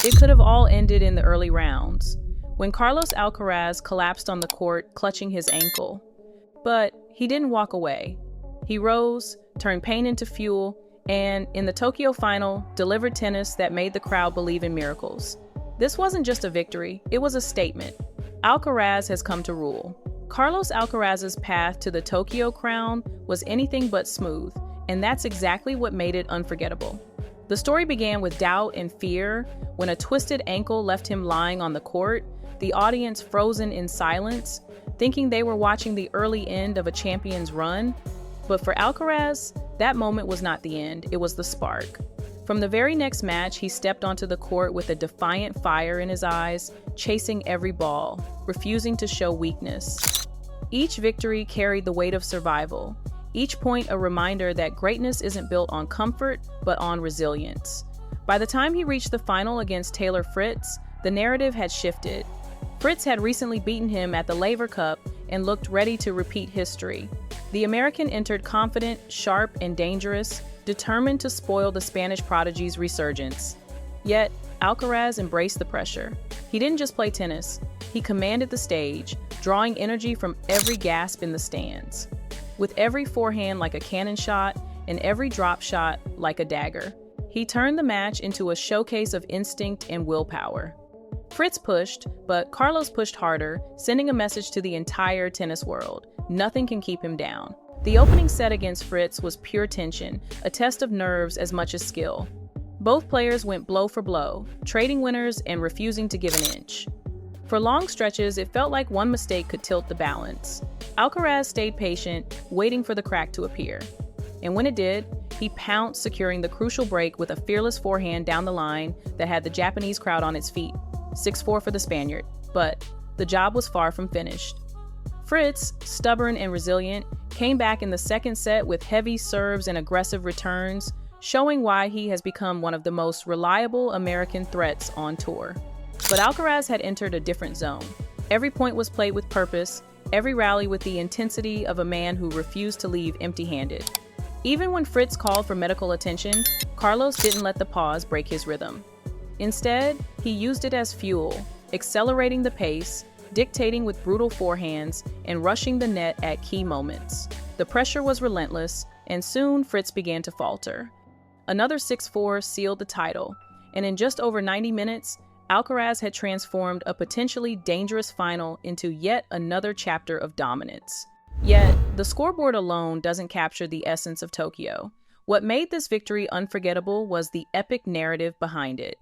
It could have all ended in the early rounds, when Carlos Alcaraz collapsed on the court, clutching his ankle. But he didn't walk away. He rose, turned pain into fuel, and, in the Tokyo final, delivered tennis that made the crowd believe in miracles. This wasn't just a victory, it was a statement. Alcaraz has come to rule. Carlos Alcaraz's path to the Tokyo crown was anything but smooth, and that's exactly what made it unforgettable. The story began with doubt and fear. When a twisted ankle left him lying on the court, the audience frozen in silence, thinking they were watching the early end of a champion's run. But for Alcaraz, that moment was not the end, it was the spark. From the very next match, he stepped onto the court with a defiant fire in his eyes, chasing every ball, refusing to show weakness. Each victory carried the weight of survival, each point a reminder that greatness isn't built on comfort, but on resilience. By the time he reached the final against Taylor Fritz, the narrative had shifted. Fritz had recently beaten him at the Laver Cup and looked ready to repeat history. The American entered confident, sharp, and dangerous, determined to spoil the Spanish prodigy's resurgence. Yet, Alcaraz embraced the pressure. He didn't just play tennis, he commanded the stage, drawing energy from every gasp in the stands. With every forehand like a cannon shot and every drop shot like a dagger, he turned the match into a showcase of instinct and willpower. Fritz pushed, but Carlos pushed harder, sending a message to the entire tennis world. Nothing can keep him down. The opening set against Fritz was pure tension, a test of nerves as much as skill. Both players went blow for blow, trading winners and refusing to give an inch. For long stretches, it felt like one mistake could tilt the balance. Alcaraz stayed patient, waiting for the crack to appear. And when it did, he pounced, securing the crucial break with a fearless forehand down the line that had the Japanese crowd on its feet. 6-4 for the Spaniard, but the job was far from finished. Fritz, stubborn and resilient, came back in the second set with heavy serves and aggressive returns, showing why he has become one of the most reliable American threats on tour. But Alcaraz had entered a different zone. Every point was played with purpose, every rally with the intensity of a man who refused to leave empty-handed. Even when Fritz called for medical attention, Carlos didn't let the pause break his rhythm. Instead, he used it as fuel, accelerating the pace, dictating with brutal forehands, and rushing the net at key moments. The pressure was relentless, and soon Fritz began to falter. Another 6-4 sealed the title, and in just over 90 minutes, Alcaraz had transformed a potentially dangerous final into yet another chapter of dominance. Yet, the scoreboard alone doesn't capture the essence of Tokyo. What made this victory unforgettable was the epic narrative behind it.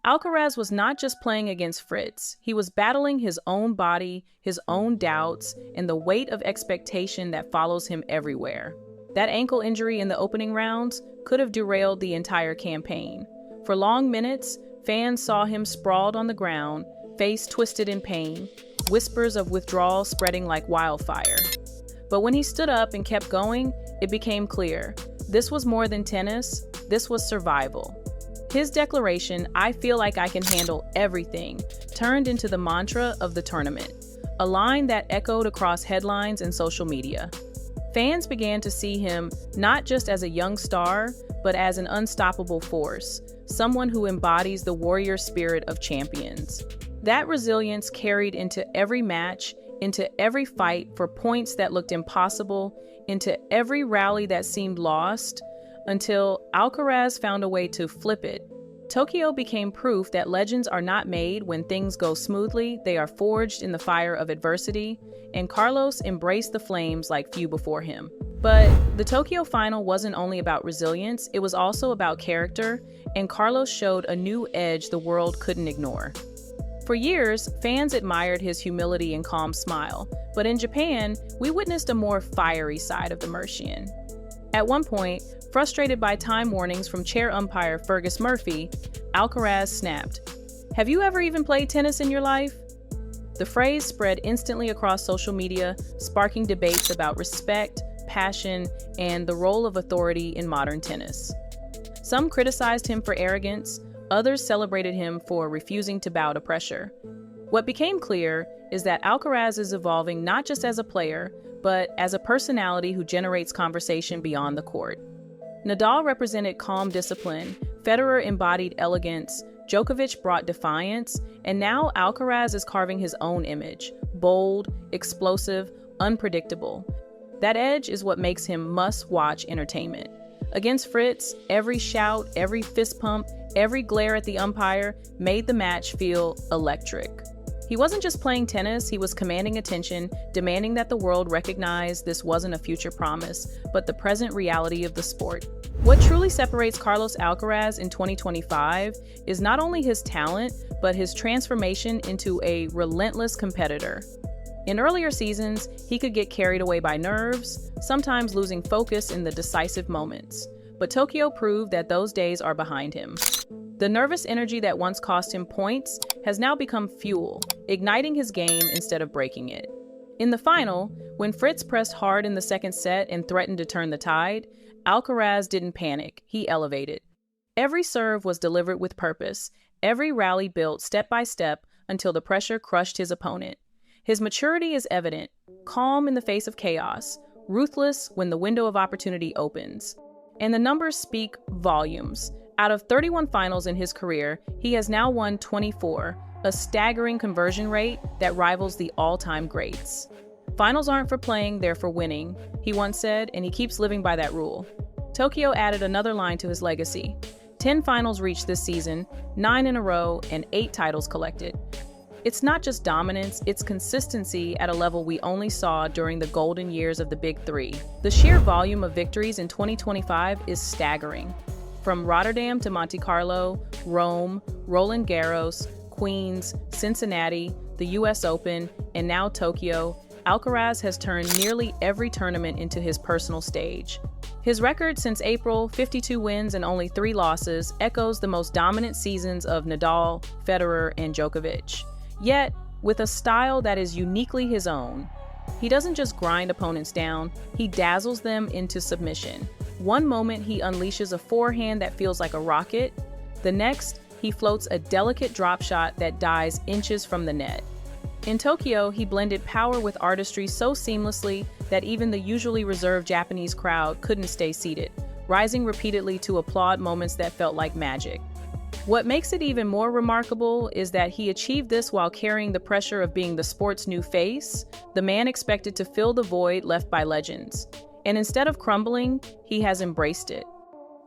Alcaraz was not just playing against Fritz, he was battling his own body, his own doubts, and the weight of expectation that follows him everywhere. That ankle injury in the opening rounds could have derailed the entire campaign. For long minutes, fans saw him sprawled on the ground, face twisted in pain, whispers of withdrawal spreading like wildfire. But when he stood up and kept going, it became clear. This was more than tennis, this was survival. His declaration, "I feel like I can handle everything," turned into the mantra of the tournament, a line that echoed across headlines and social media. Fans began to see him not just as a young star, but as an unstoppable force, someone who embodies the warrior spirit of champions. That resilience carried into every match, into every fight for points that looked impossible, into every rally that seemed lost, until Alcaraz found a way to flip it. Tokyo became proof that legends are not made when things go smoothly, they are forged in the fire of adversity, and Carlos embraced the flames like few before him. But the Tokyo final wasn't only about resilience, it was also about character, and Carlos showed a new edge the world couldn't ignore. For years, fans admired his humility and calm smile, but in Japan, we witnessed a more fiery side of the Mercian. At one point, frustrated by time warnings from chair umpire Fergus Murphy, Alcaraz snapped, "Have you ever even played tennis in your life?" The phrase spread instantly across social media, sparking debates about respect, passion, and the role of authority in modern tennis. Some criticized him for arrogance, others celebrated him for refusing to bow to pressure. What became clear is that Alcaraz is evolving not just as a player, but as a personality who generates conversation beyond the court. Nadal represented calm discipline, Federer embodied elegance, Djokovic brought defiance, and now Alcaraz is carving his own image: bold, explosive, unpredictable. That edge is what makes him must-watch entertainment. Against Fritz, every shout, every fist pump, every glare at the umpire made the match feel electric. He wasn't just playing tennis, he was commanding attention, demanding that the world recognize this wasn't a future promise, but the present reality of the sport. What truly separates Carlos Alcaraz in 2025 is not only his talent, but his transformation into a relentless competitor. In earlier seasons, he could get carried away by nerves, sometimes losing focus in the decisive moments. But Tokyo proved that those days are behind him. The nervous energy that once cost him points has now become fuel, igniting his game instead of breaking it. In the final, when Fritz pressed hard in the second set and threatened to turn the tide, Alcaraz didn't panic, he elevated. Every serve was delivered with purpose, every rally built step by step until the pressure crushed his opponent. His maturity is evident, calm in the face of chaos, ruthless when the window of opportunity opens. And the numbers speak volumes. Out of 31 finals in his career, he has now won 24, a staggering conversion rate that rivals the all-time greats. Finals aren't for playing, they're for winning, he once said, and he keeps living by that rule. Tokyo added another line to his legacy. 10 finals reached this season, 9 in a row, and 8 titles collected. It's not just dominance, it's consistency at a level we only saw during the golden years of the Big Three. The sheer volume of victories in 2025 is staggering. From Rotterdam to Monte Carlo, Rome, Roland Garros, Queens, Cincinnati, the US Open, and now Tokyo, Alcaraz has turned nearly every tournament into his personal stage. His record since April, 52 wins and only 3 losses, echoes the most dominant seasons of Nadal, Federer, and Djokovic. Yet, with a style that is uniquely his own, he doesn't just grind opponents down, he dazzles them into submission. One moment he unleashes a forehand that feels like a rocket, the next he floats a delicate drop shot that dies inches from the net. In Tokyo, he blended power with artistry so seamlessly that even the usually reserved Japanese crowd couldn't stay seated, rising repeatedly to applaud moments that felt like magic. What makes it even more remarkable is that he achieved this while carrying the pressure of being the sport's new face, the man expected to fill the void left by legends. And instead of crumbling, he has embraced it.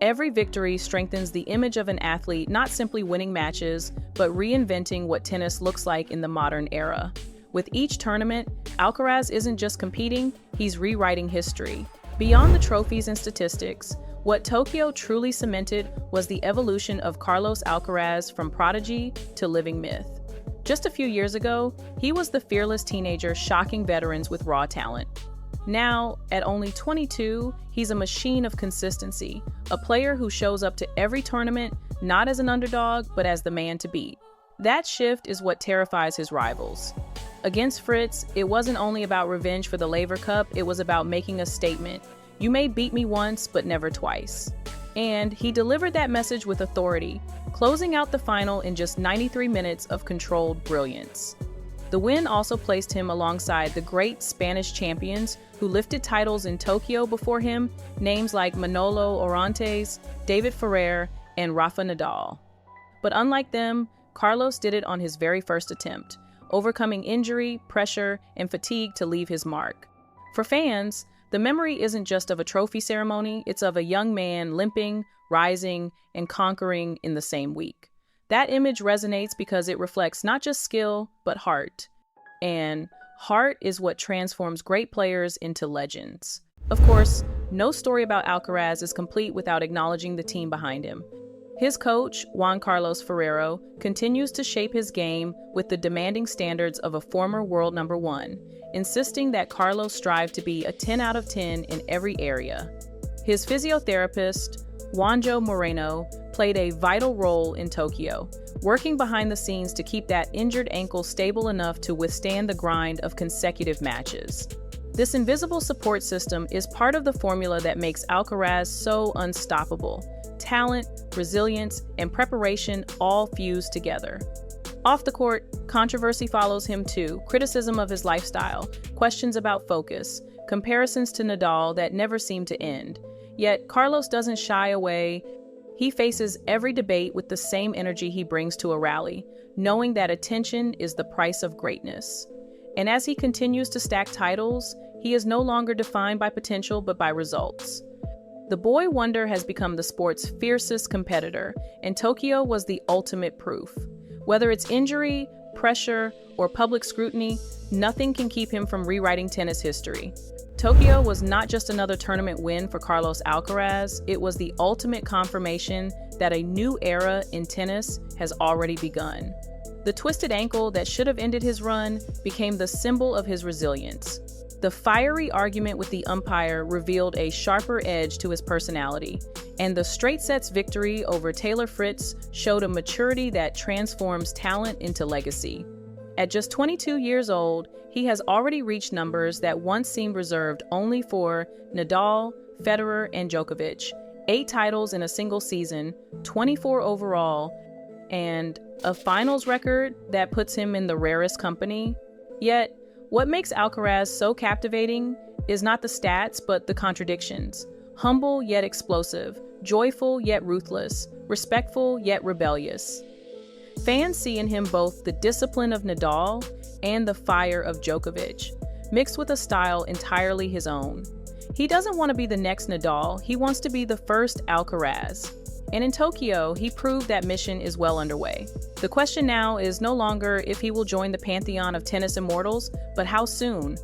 Every victory strengthens the image of an athlete not simply winning matches, but reinventing what tennis looks like in the modern era. With each tournament, Alcaraz isn't just competing, he's rewriting history. Beyond the trophies and statistics, what Tokyo truly cemented was the evolution of Carlos Alcaraz from prodigy to living myth. Just a few years ago, he was the fearless teenager shocking veterans with raw talent. Now, at only 22, he's a machine of consistency, a player who shows up to every tournament not as an underdog, but as the man to beat. That shift is what terrifies his rivals. Against Fritz, it wasn't only about revenge for the Laver Cup, it was about making a statement. You may beat me once, but never twice. And he delivered that message with authority, closing out the final in just 93 minutes of controlled brilliance. The win also placed him alongside the great Spanish champions who lifted titles in Tokyo before him, names like Manolo Orantes, David Ferrer, and Rafa Nadal. But unlike them, Carlos did it on his very first attempt, overcoming injury, pressure, and fatigue to leave his mark. For fans, the memory isn't just of a trophy ceremony, it's of a young man limping, rising, and conquering in the same week. That image resonates because it reflects not just skill, but heart. And heart is what transforms great players into legends. Of course, no story about Alcaraz is complete without acknowledging the team behind him. His coach, Juan Carlos Ferrero, continues to shape his game with the demanding standards of a former world number 1, insisting that Carlos strive to be a 10 out of 10 in every area. His physiotherapist, Juanjo Moreno, played a vital role in Tokyo, working behind the scenes to keep that injured ankle stable enough to withstand the grind of consecutive matches. This invisible support system is part of the formula that makes Alcaraz so unstoppable. Talent, resilience, and preparation all fuse together. Off the court, controversy follows him too, criticism of his lifestyle, questions about focus, comparisons to Nadal that never seem to end. Yet Carlos doesn't shy away. He faces every debate with the same energy he brings to a rally, knowing that attention is the price of greatness. And as he continues to stack titles, he is no longer defined by potential but by results. The boy wonder has become the sport's fiercest competitor, and Tokyo was the ultimate proof. Whether it's injury, pressure, or public scrutiny, nothing can keep him from rewriting tennis history. Tokyo was not just another tournament win for Carlos Alcaraz, it was the ultimate confirmation that a new era in tennis has already begun. The twisted ankle that should have ended his run became the symbol of his resilience. The fiery argument with the umpire revealed a sharper edge to his personality, and the straight sets victory over Taylor Fritz showed a maturity that transforms talent into legacy. At just 22 years old, he has already reached numbers that once seemed reserved only for Nadal, Federer, and Djokovic. 8 titles in a single season, 24 overall, and a finals record that puts him in the rarest company. Yet, what makes Alcaraz so captivating is not the stats, but the contradictions. Humble yet explosive, joyful yet ruthless, respectful yet rebellious. Fans see in him both the discipline of Nadal and the fire of Djokovic, mixed with a style entirely his own. He doesn't want to be the next Nadal, he wants to be the first Alcaraz. And in Tokyo, he proved that mission is well underway. The question now is no longer if he will join the pantheon of tennis immortals, but how soon,